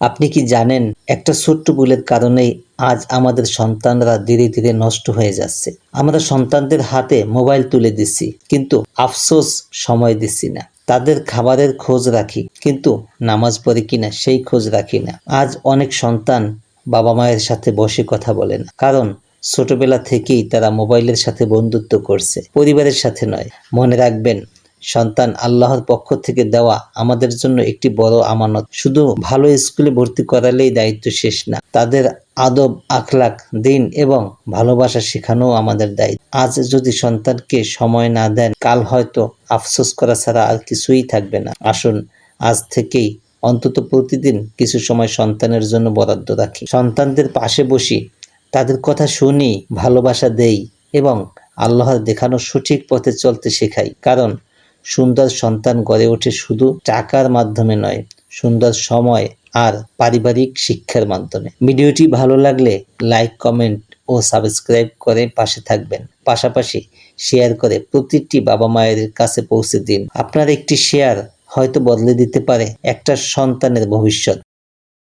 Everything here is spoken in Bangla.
আপনি কি জানেন একটা ছোট্ট ভুলের কারণেই আজ আমাদের সন্তানরা ধীরে ধীরে নষ্ট হয়ে যাচ্ছে। আমরা সন্তানদের হাতে মোবাইল তুলে দিচ্ছি, কিন্তু আফসোস সময় দিচ্ছি না। তাদের খাবারের খোঁজ রাখি, কিন্তু নামাজ পড়ে কিনা সেই খোঁজ রাখি না। আজ অনেক সন্তান বাবা মায়ের সাথে বসে কথা বলে না, কারণ ছোটবেলা থেকেই তারা মোবাইলের সাথে বন্ধুত্ব করছে, পরিবারের সাথে নয়। মনে রাখবেন, সন্তান আল্লাহর পক্ষ থেকে দেওয়া আমাদের জন্য একটি বড় আমানত। শুধু ভালো স্কুলে ভর্তি করালেই দায়িত্ব শেষ না, তাদের আদব, আখলাক, দিন এবং ভালোবাসা শেখানো আমাদের দায়িত্ব। আজ যদি সন্তানকে সময় না দেন, কাল হয়তো আফসোস করা ছাড়া আর কিছুই থাকবে না। আসুন আজ থেকেই অন্তত প্রতিদিন কিছু সময় সন্তানের জন্য বরাদ্দ রাখি। সন্তানদের পাশে বসি, তাদের কথা শুনি, ভালোবাসা দেই এবং আল্লাহর দেখানো সঠিক পথে চলতে শেখাই। কারণ সুন্দর সন্তান গড়ে ওঠে শুধু টাকার মাধ্যমে নয়, সুন্দর সময় আর পারিবারিক শিক্ষার মাধ্যমে। ভিডিওটি ভালো লাগলে লাইক, কমেন্ট ও সাবস্ক্রাইব করে পাশে থাকবেন। পাশাপাশি শেয়ার করে প্রতিটি বাবা মায়ের কাছে পৌঁছে দিন। আপনার একটি শেয়ার হয়তো বদলে দিতে পারে একটা সন্তানের ভবিষ্যৎ।